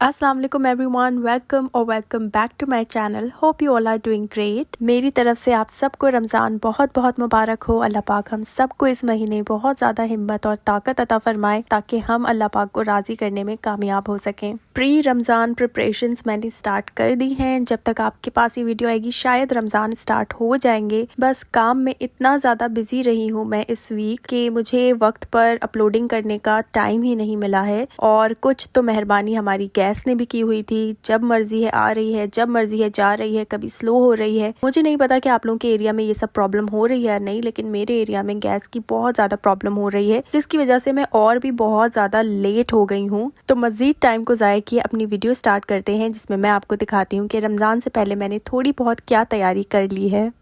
अस्सलाम वालेकुम everyone, welcome back to my channel. Hope you all are doing great. मेरी तरफ से आप सबको रमज़ान बहुत बहुत मुबारक हो। अल्लाह पाक हम सबको इस महीने बहुत ज़्यादा हिम्मत और ताकत अता फरमाए ताकि हम अल्लाह पाक को राज़ी करने में कामयाब हो सकें। प्री रमज़ान प्रिपरेशंस मैंने स्टार्ट कर दी हैं। जब तक आपके पास ये वीडियो आएगी शायद रमज़ान स्टार्ट हो जाएंगे। बस काम में इतना ज़्यादा बिजी रही हूँ मैं इस वीक कि मुझे वक्त पर अपलोडिंग करने का टाइम ही नहीं मिला है। और कुछ तो मेहरबानी हमारी गैस ने भी की हुई थी। जब मर्जी है आ रही है, जब मर्जी है जा रही है, कभी स्लो हो रही है। मुझे नहीं पता कि आप लोगों के एरिया में ये सब प्रॉब्लम हो रही है या नहीं, लेकिन मेरे एरिया में गैस की बहुत ज्यादा प्रॉब्लम हो रही है, जिसकी वजह से मैं और भी बहुत ज्यादा लेट हो गई हूँ। तो मजीद टाइम को ज़ाया किए अपनी वीडियो स्टार्ट करते हैं, जिसमें मैं आपको दिखाती हूँ कि रमजान से पहले मैंने थोड़ी बहुत क्या तैयारी कर ली है।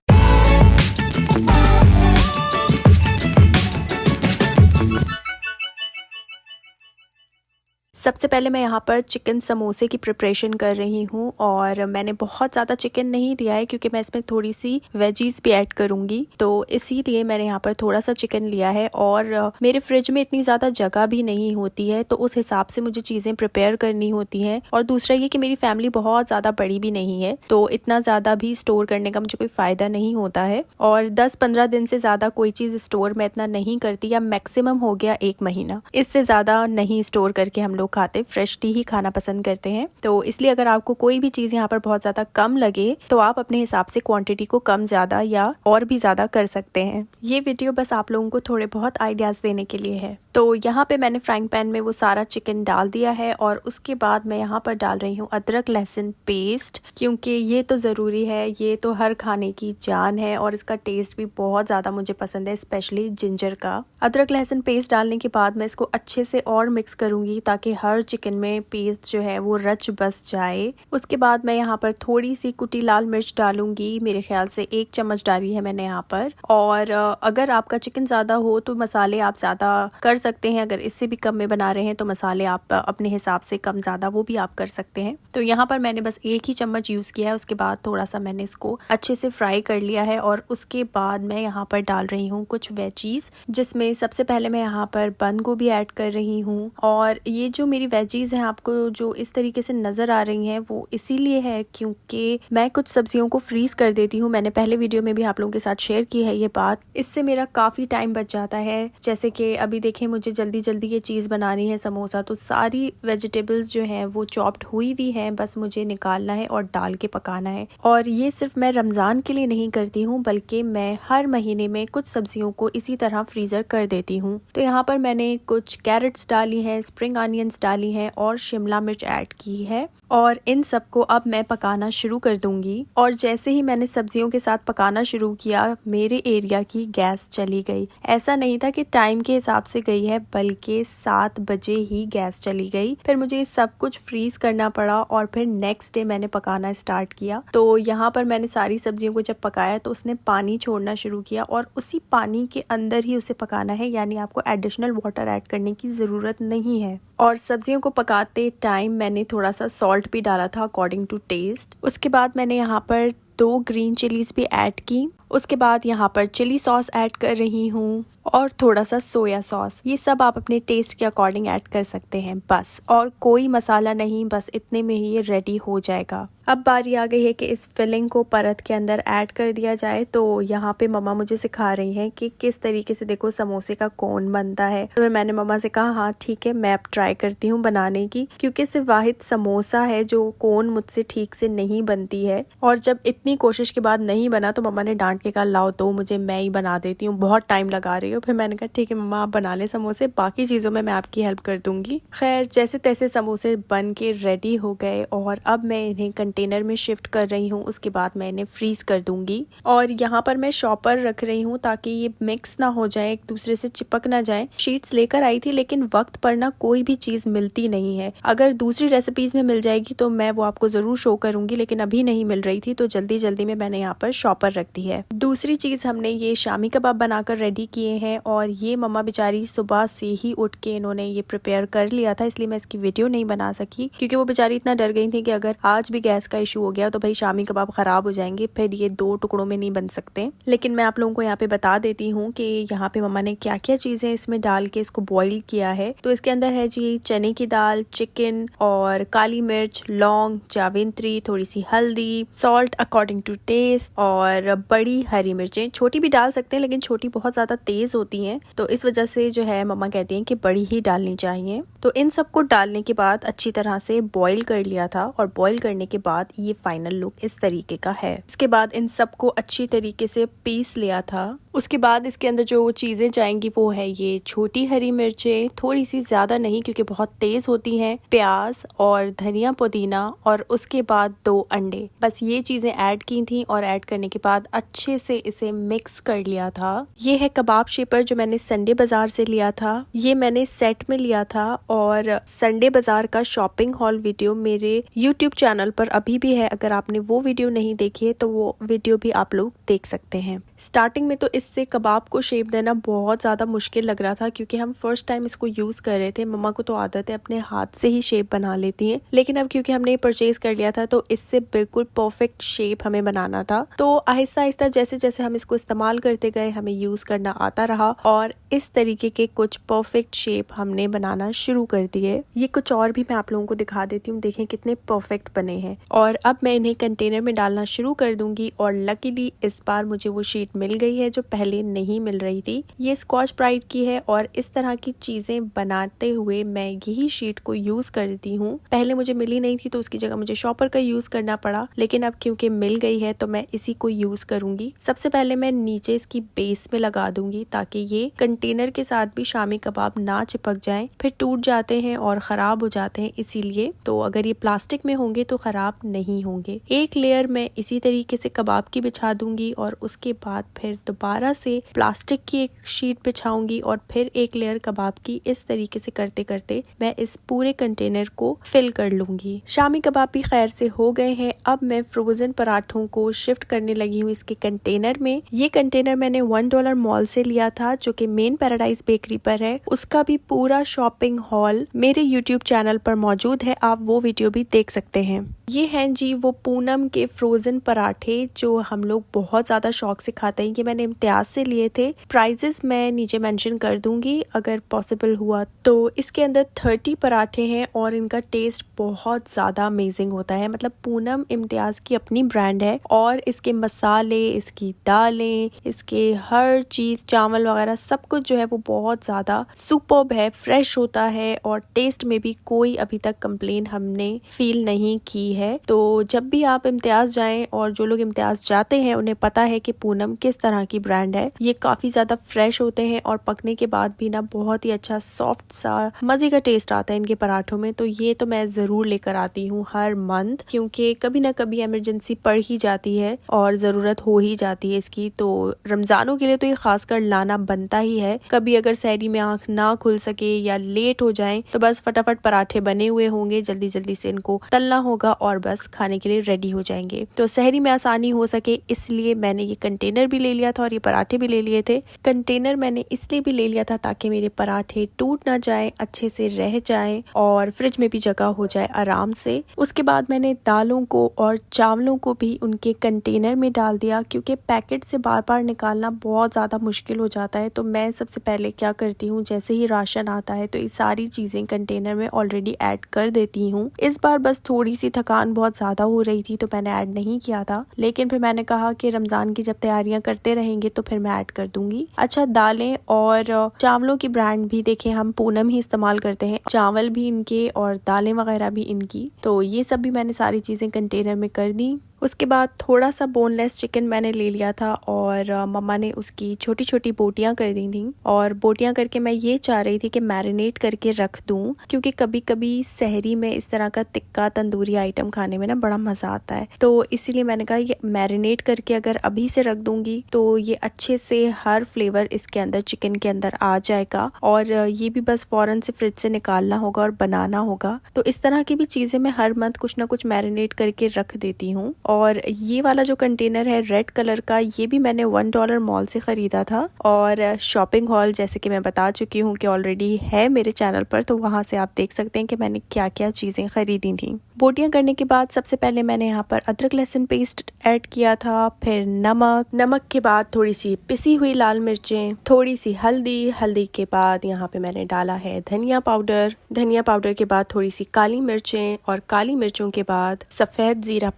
सबसे पहले मैं यहाँ पर चिकन समोसे की प्रिपरेशन कर रही हूँ और मैंने बहुत ज़्यादा चिकन नहीं लिया है क्योंकि मैं इसमें थोड़ी सी वेजीज भी ऐड करूँगी, तो इसीलिए मैंने यहाँ पर थोड़ा सा चिकन लिया है। और मेरे फ्रिज में इतनी ज़्यादा जगह भी नहीं होती है, तो उस हिसाब से मुझे चीज़ें प्रिपेयर करनी होती हैं। और दूसरा ये कि मेरी फैमिली बहुत ज़्यादा बड़ी भी नहीं है, तो इतना ज़्यादा भी स्टोर करने का मुझे कोई फ़ायदा नहीं होता है। और 10-15 दिन से ज़्यादा कोई चीज़ स्टोर मैं इतना नहीं करती, या मैक्सिमम हो गया 1 महीना। इससे ज़्यादा नहीं स्टोर करके हम लोग खाते, फ्रेशली ही खाना पसंद करते हैं। तो इसलिए अगर आपको कोई भी चीज़ यहाँ पर बहुत ज़्यादा कम लगे तो आप अपने हिसाब से क्वांटिटी को कम ज़्यादा या और भी ज़्यादा कर सकते हैं। ये वीडियो बस आप लोगों को थोड़े बहुत आइडियाज़ देने के लिए है। तो यहाँ पे मैंने फ्राइंग पैन में वो सारा चिकन डाल दिया है और उसके बाद मैं यहाँ पर डाल रही हूँ अदरक लहसुन पेस्ट, क्योंकि ये तो ज़रूरी है, ये तो हर खाने की जान है और इसका टेस्ट भी बहुत ज़्यादा मुझे पसंद है, स्पेशली जिंजर का। अदरक लहसुन पेस्ट डालने के बाद मैं इसको अच्छे से और मिक्स करूँगी ताकि हर चिकन में पेस्ट जो है वो रच बस जाए। उसके बाद मैं यहाँ पर थोड़ी सी कुटी लाल मिर्च डालूंगी, मेरे ख्याल से 1 चम्मच डाली है मैंने यहाँ पर। और अगर आपका चिकन ज़्यादा हो तो मसाले आप ज़्यादा कर सकते हैं, अगर इससे भी कम में बना रहे हैं तो मसाले आप अपने हिसाब से कम ज़्यादा वो भी आप कर सकते हैं। तो यहाँ पर मैंने बस 1 ही चम्मच यूज़ किया है। उसके बाद थोड़ा सा मैंने इसको अच्छे से फ्राई कर लिया है और उसके बाद मैं यहाँ पर डाल रही हूँ कुछ वेजीज, जिसमें सबसे पहले मैं यहाँ पर बंद गोभी ऐड कर रही हूँ। और ये जो मेरी वेजीज हैं आपको जो इस तरीके से नज़र आ रही हैं वो इसीलिए है क्योंकि मैं कुछ सब्जियों को फ्रीज कर देती हूँ। मैंने पहले वीडियो में भी आप लोगों के साथ शेयर की है ये बात। इससे मेरा काफ़ी टाइम बच जाता है। जैसे कि अभी देखें मुझे जल्दी जल्दी ये चीज़ बनानी है समोसा, तो सारी वेजिटेबल्स जो हैं वो चॉप्ड हुई भी हैं, बस मुझे निकालना है और डाल के पकाना है। और ये सिर्फ मैं रमज़ान के लिए नहीं करती हूँ, बल्कि मैं हर महीने में कुछ सब्जियों को इसी तरह फ्रीज़र कर देती हूँ। तो यहाँ पर मैंने कुछ कैरेट्स डाली हैं, स्प्रिंग अनियंस डाली हैं और शिमला मिर्च ऐड की है। और इन सबको अब मैं पकाना शुरू कर दूंगी। और जैसे ही मैंने सब्जियों के साथ पकाना शुरू किया मेरे एरिया की गैस चली गई। ऐसा नहीं था कि टाइम के हिसाब से गई है, बल्कि 7 बजे ही गैस चली गई। फिर मुझे सब कुछ फ्रीज करना पड़ा और फिर नेक्स्ट डे मैंने पकाना स्टार्ट किया। तो यहाँ पर मैंने सारी सब्जियों को जब पकाया तो उसने पानी छोड़ना शुरू किया और उसी पानी के अंदर ही उसे पकाना है, यानी आपको एडिशनल वाटर ऐड करने की ज़रूरत नहीं है। और सब्जियों को पकाते टाइम मैंने थोड़ा सा सॉल्ट भी डाला था अकॉर्डिंग टू टेस्ट। उसके बाद मैंने यहाँ पर 2 ग्रीन चिलीज भी ऐड की। उसके बाद यहाँ पर चिली सॉस ऐड कर रही हूँ और थोड़ा सा सोया सॉस। ये सब आप अपने टेस्ट के अकॉर्डिंग ऐड कर सकते हैं बस, और कोई मसाला नहीं, बस इतने में ही ये रेडी हो जाएगा। अब बारी आ गई है कि इस फिलिंग को परत के अंदर ऐड कर दिया जाए। तो यहाँ पे मम्मा मुझे सिखा रही हैं कि किस तरीके से देखो समोसे का कोन बनता है। तो मैंने मम्मा से कहा हाँ ठीक है, मैं अब ट्राई करती हूँ बनाने की, क्योंकि सिर्फ वाहिद समोसा है जो कोन मुझसे ठीक से नहीं बनती है। और जब इतनी कोशिश के बाद नहीं बना तो मम्मा ने डांट के कहा लाओ तो मुझे मैं ही बना देती हूँ, बहुत टाइम लगा रही हो। फिर मैंने कहा ठीक है मम्मा आप बना ले समोसे, बाकी चीज़ों में मैं आपकी हेल्प कर दूंगी। खैर जैसे तैसे समोसे बन के रेडी हो गए और अब मैं इन्हें कंटेनर में शिफ्ट कर रही हूँ। उसके बाद मैं इन्हें फ्रीज कर दूंगी। और यहाँ पर मैं शॉपर रख रही हूँ ताकि ये मिक्स ना हो जाए, एक दूसरे से चिपक ना जाए। शीट्स लेकर आई थी लेकिन वक्त पर ना कोई भी चीज़ मिलती नहीं है। अगर दूसरी रेसिपीज में मिल जाएगी तो मैं वो आपको ज़रूर शो करूंगी, लेकिन अभी नहीं मिल रही थी तो जल्दी जल्दी में मैंने यहाँ पर शॉपर रख दी है। दूसरी चीज़ हमने ये शामी कबाब बनाकर रेडी किए हैं और ये मम्मा बेचारी सुबह से ही उठ के इन्होंने ये प्रिपेयर कर लिया था, इसलिए मैं इसकी वीडियो नहीं बना सकी क्योंकि वो बेचारी इतना डर गई थी कि अगर आज भी गैस का इशू हो गया तो भाई शामी कबाब खराब हो जाएंगे, फिर ये 2 टुकड़ों में नहीं बन सकते। लेकिन मैं आप लोगों को यहाँ पे बता देती हूँ कि यहाँ पे मम्मा ने क्या क्या चीजें इसमें डाल के इसको बॉईल किया है। तो इसके अंदर है जी चने की दाल, चिकन और काली मिर्च, लौंग, जावित्री, थोड़ी सी हल्दी, सॉल्ट अकॉर्डिंग टू टेस्ट और बड़ी हरी मिर्चें। छोटी भी डाल सकते हैं लेकिन छोटी बहुत ज्यादा तेज होती हैं, तो इस वजह से जो है मम्मा कहती हैं कि बड़ी ही डालनी चाहिए। तो इन सबको डालने के बाद अच्छी तरह से बॉईल कर लिया था और बॉईल करने के बाद ये फाइनल लुक इस तरीके का है। इसके बाद इन सबको अच्छी तरीके से पीस लिया था। उसके बाद इसके अंदर जो चीजें जाएंगी वो है ये छोटी हरी मिर्चें, थोड़ी सी ज्यादा नहीं क्योंकि बहुत तेज होती हैं, प्याज और धनिया पुदीना और उसके बाद 2 अंडे। बस ये चीजें ऐड की थी और ऐड करने के बाद अच्छे से इसे मिक्स कर लिया था। ये है कबाब शेपर जो मैंने संडे बाजार से लिया था। ये मैंने सेट में लिया था और संडे बाजार का शॉपिंग हॉल वीडियो मेरे YouTube चैनल पर अभी भी है। अगर आपने वो वीडियो नहीं देखी है तो वो वीडियो भी आप लोग देख सकते हैं। स्टार्टिंग में तो इससे कबाब को शेप देना बहुत ज़्यादा मुश्किल लग रहा था क्योंकि हम फर्स्ट टाइम इसको यूज़ कर रहे थे। मम्मा को तो आदत है अपने हाथ से ही शेप बना लेती हैं, लेकिन अब क्योंकि हमने परचेज कर लिया था तो इससे बिल्कुल परफेक्ट शेप हमें बनाना था। तो आहिस्ता आहिस्ता जैसे जैसे हम इसको इस्तेमाल करते गए हमें यूज़ करना आता रहा और इस तरीके के कुछ परफेक्ट शेप हमने बनाना शुरू कर दिए। ये कुछ और भी मैं आप लोगों को दिखा देती हूँ, देखें कितने परफेक्ट बने हैं। और अब मैं इन्हें कंटेनर में डालना शुरू कर दूंगी और लकीली इस बार मुझे वो शीट मिल गई है जो पहले नहीं मिल रही थी। ये स्कॉच ब्राइट की है और इस तरह की चीजें बनाते हुए मैं यही शीट को यूज करती हूँ। पहले मुझे मिली नहीं थी तो उसकी जगह मुझे शॉपर का यूज करना पड़ा, लेकिन अब क्योंकि मिल गई है तो मैं इसी को यूज करूंगी। सबसे पहले मैं नीचे इसकी बेस में लगा दूंगी ताकि ये कंटेनर के साथ भी शामी कबाब ना चिपक जाएं, फिर टूट जाते हैं और खराब हो जाते हैं, इसीलिए। तो अगर ये प्लास्टिक में होंगे तो खराब नहीं होंगे। एक लेयर मैं इसी तरीके से कबाब की बिछा दूंगी और उसके बाद फिर दोबारा से प्लास्टिक की एक शीट बिछाऊंगी और फिर एक लेयर कबाब की। इस तरीके से करते करते मैं इस पूरे कंटेनर को फिल कर लूंगी। शामी कबाब भी खैर से हो गए हैं। अब मैं फ्रोजन पराठों को शिफ्ट करने लगी हूँ इसके कंटेनर में। ये कंटेनर मैंने $1 मॉल से लिया था जो कि मेन पैराडाइज बेकरी पर है। उसका भी पूरा शॉपिंग हॉल मेरे YouTube चैनल पर मौजूद है, आप वो वीडियो भी देख सकते हैं। ये हैं जी वो पूनम के फ्रोजन पराठे जो हम लोग बहुत ज्यादा शौक से खाते हैं। ये मैंने इम्तियाज से लिए थे। प्राइजेस मैं नीचे मेंशन कर दूंगी अगर पॉसिबल हुआ तो। इसके अंदर 30 पराठे हैं और इनका टेस्ट बहुत ज्यादा अमेजिंग होता है। मतलब पूनम इम्तियाज की अपनी ब्रांड है और इसके मसाले, इसकी दालें, इसके हर चीज, चावल वगैरह सब कुछ जो है वो बहुत ज्यादा सुपर्ब है, फ्रेश होता है और टेस्ट में भी कोई अभी तक कंप्लेन हमने फील नहीं की है। तो जब भी आप इम्तियाज जाएं, और जो लोग इम्तियाज जाते हैं उन्हें पता है कि पूनम किस तरह की ब्रांड है। ये काफी ज्यादा फ्रेश होते हैं और पकने के बाद भी ना बहुत ही अच्छा सॉफ्ट सा मजे का टेस्ट आता है इनके पराठों में। तो ये तो मैं जरूर लेकर आती हूँ हर मंथ, क्योंकि कभी ना कभी इमरजेंसी पड़ ही जाती है और जरूरत हो ही जाती है इसकी। तो रमजानों के लिए तो ये खासकर लाना बनता ही है। कभी अगर सहरी में आंख ना खुल सके या लेट हो जाए तो बस फटाफट पराठे बने हुए होंगे, जल्दी जल्दी से इनको तलना होगा और बस खाने के लिए रेडी हो जाएंगे। तो सहरी में आसानी हो सके इसलिए मैंने ये कंटेनर भी ले लिया था और ये पराठे भी ले लिए थे। कंटेनर मैंने इसलिए भी ले लिया था ताकि मेरे पराठे टूट ना जाए, अच्छे से रह जाए और फ्रिज में भी जगह हो जाए आराम से। उसके बाद मैंने दालों को और चावलों को भी उनके कंटेनर में डाल दिया क्योंकि पैकेट से बार बार निकालना बहुत ज्यादा मुश्किल हो जाता है। तो मैं सबसे पहले क्या करती हूँ, जैसे ही राशन आता है तो ये सारी चीजें कंटेनर में ऑलरेडी ऐड कर देती हूँ। इस बार बस थोड़ी सी थकान बहुत ज्यादा हो रही थी तो मैंने ऐड नहीं किया था, लेकिन फिर मैंने कहा कि रमजान की जब तैयारियां करते रहेंगे तो फिर मैं ऐड कर दूंगी। अच्छा, दालें और चावलों की ब्रांड भी देखें हम पूनम ही इस्तेमाल करते हैं, चावल भी इनके और दालें वगैरह भी इनकी। तो ये सब भी मैंने सारी चीजें कंटेनर में कर दी। उसके बाद थोड़ा सा बोनलेस चिकन मैंने ले लिया था और मम्मा ने उसकी छोटी छोटी बोटियां कर दी थी। और बोटियां करके मैं ये चाह रही थी कि मैरिनेट करके रख दूं, क्योंकि कभी कभी सहरी में इस तरह का तिक्का तंदूरी आइटम खाने में ना बड़ा मजा आता है। तो इसीलिए मैंने कहा ये मैरिनेट करके अगर अभी से रख दूंगी तो ये अच्छे से हर फ्लेवर इसके अंदर, चिकन के अंदर आ जाएगा और ये भी बस फौरन से फ्रिज से निकालना होगा और बनाना होगा। तो इस तरह की भी चीजें मैं हर मंथ कुछ ना कुछ मैरिनेट करके रख देती हूँ और ये वाला जो कंटेनर है रेड कलर का, ये भी मैंने $1 मॉल से ख़रीदा था। और शॉपिंग हॉल जैसे कि मैं बता चुकी हूँ कि ऑलरेडी है मेरे चैनल पर, तो वहाँ से आप देख सकते हैं कि मैंने क्या क्या चीज़ें ख़रीदी थी। बोटियाँ करने के बाद सबसे पहले मैंने यहाँ पर अदरक लहसुन पेस्ट ऐड किया था, फिर नमक के बाद थोड़ी सी पिसी हुई लाल मिर्चें, थोड़ी सी हल्दी के बाद यहाँ पे मैंने डाला है धनिया पाउडर के बाद थोड़ी सी काली मिर्चें, और काली मिर्चों के बाद सफ़ेद ज़ीरा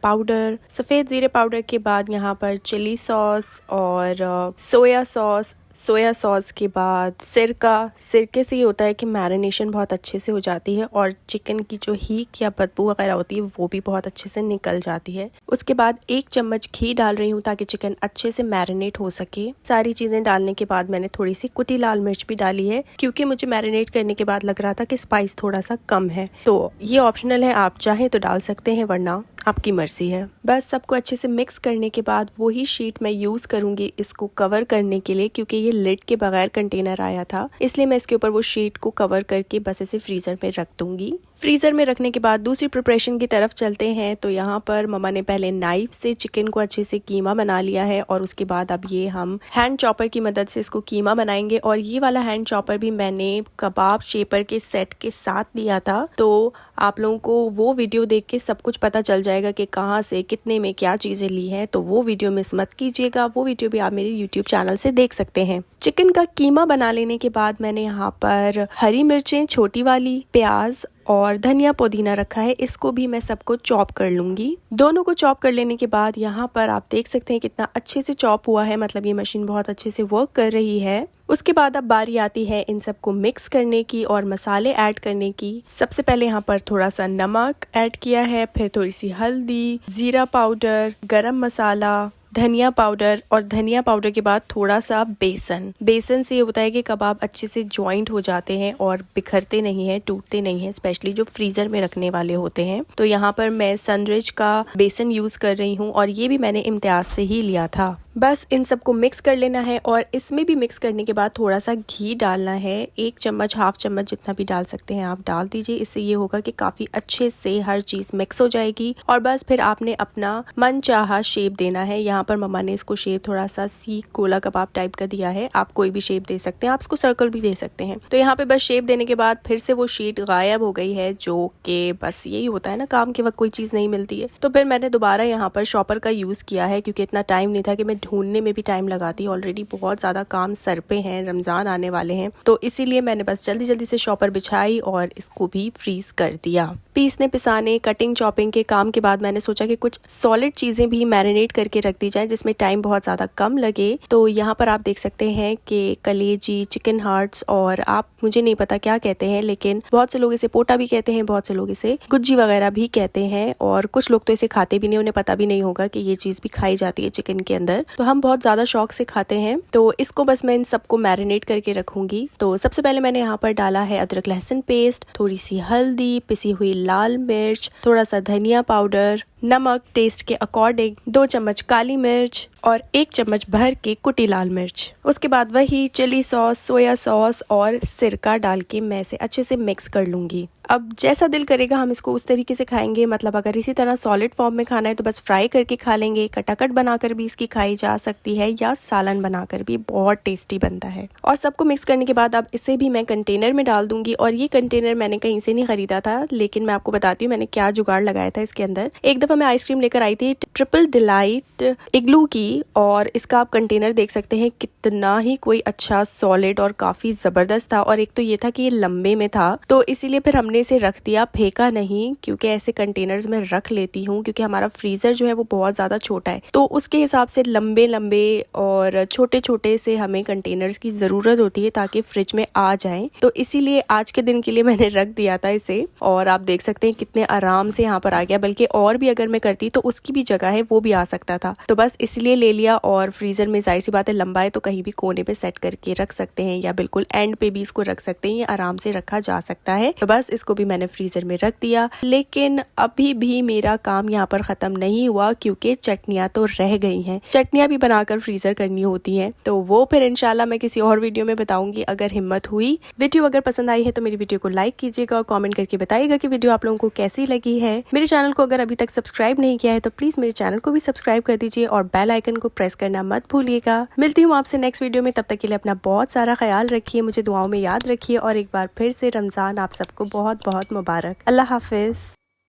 पाउडर के बाद यहाँ पर चिली सॉस और सोया सॉस के बाद सिरके से ये होता है कि मैरिनेशन बहुत अच्छे से हो जाती है और चिकन की जो हीक या बदबू वगैरह होती है वो भी बहुत अच्छे से निकल जाती है। उसके बाद 1 चम्मच घी डाल रही हूँ ताकि चिकन अच्छे से मैरिनेट हो सके। सारी चीज़ें डालने के बाद मैंने थोड़ी सी कुटी लाल मिर्च भी डाली है, क्योंकि मुझे मैरिनेट करने के बाद लग रहा था कि स्पाइस थोड़ा सा कम है। तो ये ऑप्शनल है, आप चाहें तो डाल सकते हैं, वरना आपकी मर्जी है। बस सबको अच्छे से मिक्स करने के बाद वही शीट मैं यूज़ करूँगी इसको कवर करने के लिए, क्योंकि ये लिड के बगैर कंटेनर आया था, इसलिए मैं इसके ऊपर वो शीट को कवर करके बस इसे फ्रीज़र में रख दूँगी। फ्रीज़र में रखने के बाद दूसरी प्रिपरेशन की तरफ चलते हैं। तो यहाँ पर मम्मा ने पहले नाइफ से चिकन को अच्छे से कीमा बना लिया है, और उसके बाद अब ये हम हैंड चॉपर की मदद से इसको कीमा बनाएंगे। और ये वाला हैंड चॉपर भी मैंने कबाब शेपर के सेट के साथ लिया था, तो आप लोगों को वो वीडियो देख के सब कुछ पता चल जाएगा कि कहाँ से कितने में क्या चीज़ें ली हैं, तो वो वीडियो मिस मत कीजिएगा। वो वीडियो भी आप मेरे यूट्यूब चैनल से देख सकते हैं। चिकन का कीमा बना लेने के बाद मैंने यहाँ पर हरी मिर्चें छोटी वाली, प्याज और धनिया पुदीना रखा है, इसको भी मैं सबको चॉप कर लूँगी। दोनों को चॉप कर लेने के बाद यहाँ पर आप देख सकते हैं कितना अच्छे से चॉप हुआ है, मतलब ये मशीन बहुत अच्छे से वर्क कर रही है। उसके बाद अब बारी आती है इन सबको मिक्स करने की और मसाले ऐड करने की। सबसे पहले यहाँ पर थोड़ा सा नमक ऐड किया है, फिर थोड़ी सी हल्दी, जीरा पाउडर, गरम मसाला, धनिया पाउडर, और धनिया पाउडर के बाद थोड़ा सा बेसन से ये होता है कि कबाब अच्छे से जॉइंट हो जाते हैं और बिखरते नहीं हैं, टूटते नहीं हैं, स्पेशली जो फ्रीजर में रखने वाले होते हैं। तो यहाँ पर मैं सनरिच का बेसन यूज कर रही हूँ, और ये भी मैंने इम्तियाज से ही लिया था। बस इन सबको मिक्स कर लेना है, और इसमें भी मिक्स करने के बाद थोड़ा सा घी डालना है। 1 चम्मच, हाफ चम्मच, जितना भी डाल सकते हैं आप डाल दीजिए। इससे ये होगा कि काफी अच्छे से हर चीज मिक्स हो जाएगी, और बस फिर आपने अपना मन चाहा शेप देना है। यहाँ पर मम्मा ने इसको शेप थोड़ा सा सीख गोला कबाब टाइप का दिया है, आप कोई भी शेप दे सकते हैं, आप इसको सर्कल भी दे सकते हैं। तो यहाँ पे बस शेप देने के बाद फिर से वो शीट गायब हो गई है, जो कि बस यही होता है ना, काम के वक्त कोई चीज नहीं मिलती है। तो फिर मैंने दोबारा यहाँ पर शॉपर का यूज किया है, क्योंकि इतना टाइम नहीं था कि मैं ढूंढने में भी टाइम लगाती। ऑलरेडी बहुत ज्यादा काम सर पे है, रमजान आने वाले हैं, तो इसीलिए मैंने बस जल्दी से शॉपर बिछाई और इसको भी फ्रीज कर दिया। पीसने पिसाने कटिंग चॉपिंग के काम के बाद मैंने सोचा कि कुछ सॉलिड चीजें भी मैरिनेट करके रख दी जाए, जिसमें टाइम बहुत ज्यादा कम लगे। तो यहाँ पर आप देख सकते हैं कि कलेजी, चिकन हार्ट्स, और आप मुझे नहीं पता क्या कहते हैं, लेकिन बहुत से लोग इसे पोटा भी कहते हैं, बहुत से लोग इसे गुज्जी वगैरह भी कहते हैं, और कुछ लोग तो इसे खाते भी नहीं, उन्हें पता भी नहीं होगा कि ये चीज भी खाई जाती है चिकन के अंदर। तो हम बहुत ज्यादा शौक से खाते हैं। तो इसको बस मैं इन सबको मैरिनेट करके रखूंगी। तो सबसे पहले मैंने यहाँ पर डाला है अदरक लहसुन पेस्ट, थोड़ी सी हल्दी, पिसी हुई लाल मिर्च, थोड़ा सा धनिया पाउडर, नमक टेस्ट के अकॉर्डिंग, 2 चम्मच काली मिर्च और 1 चम्मच भर के कुटी लाल मिर्च। उसके बाद वही चिली सॉस, सोया सॉस और सिरका डाल के मैं इसे अच्छे से मिक्स कर लूंगी। अब जैसा दिल करेगा हम इसको उस तरीके से खाएंगे, मतलब अगर इसी तरह सॉलिड फॉर्म में खाना है तो बस फ्राई करके खा लेंगे, कटाकट बनाकर भी इसकी खाई जा सकती है, या सालन बनाकर भी बहुत टेस्टी बनता है। और सबको मिक्स करने के बाद अब इसे भी मैं कंटेनर में डाल दूंगी। और ये कंटेनर मैंने कहीं से नहीं खरीदा था, लेकिन मैं आपको बताती हूँ मैंने क्या जुगाड़ लगाया था इसके अंदर। एक दफा मैं आइसक्रीम लेकर आई थी ट्रिपल डिलाइट इग्लू की, और इसका आप कंटेनर देख सकते हैं कितना ही कोई अच्छा सॉलिड और काफी जबरदस्त था। और एक तो ये था कि ये लंबे में था, तो इसीलिए फिर हमने इसे रख दिया, फेंका नहीं, क्योंकि ऐसे कंटेनर्स में रख लेती हूँ, क्योंकि हमारा फ्रीजर जो है वो बहुत ज्यादा छोटा है, तो उसके हिसाब से लंबे लंबे और छोटे छोटे से हमें कंटेनर्स की जरूरत होती है ताकि फ्रिज में आ जाएं। तो इसीलिए आज के दिन के लिए मैंने रख दिया था इसे, और आप देख सकते हैं कितने आराम से यहाँ पर आ गया। बल्कि और भी अगर मैं करती तो उसकी भी जगह है, वो भी आ सकता था, तो बस इसलिए ले लिया। और फ्रीजर में जाहिर सी बात है लंबा है, तो कहीं भी कोने पे सेट करके रख सकते हैं, या बिल्कुल एंड पे भी इसको रख सकते हैं, ये आराम से रखा जा सकता है। तो बस इसको भी मैंने फ्रीजर में रख दिया। लेकिन अभी भी मेरा काम यहाँ पर खत्म नहीं हुआ, क्योंकि चटनियाँ तो रह गई हैं। चटनियाँ भी बनाकर फ्रीजर करनी होती हैं, तो वो फिर इंशाल्लाह मैं किसी और वीडियो में बताऊंगी अगर हिम्मत हुई। वीडियो अगर पसंद आई है तो मेरी वीडियो को लाइक कीजिएगा और कमेंट करके बताइएगा कि वीडियो आप लोगों को कैसी लगी है। मेरे चैनल को अगर अभी तक सब्सक्राइब नहीं किया है तो प्लीज़ मेरे चैनल को भी सब्सक्राइब कर दीजिए और बेल आइकन को प्रेस करना मत भूलिएगा। मिलती हूँ आपसे नेक्स्ट वीडियो में, तब तक के लिए अपना बहुत सारा ख्याल रखिए, मुझे दुआओं में याद रखिए और एक बार फिर से रमज़ान आप सबको बहुत बहुत मुबारक। अल्लाह हाफिज़।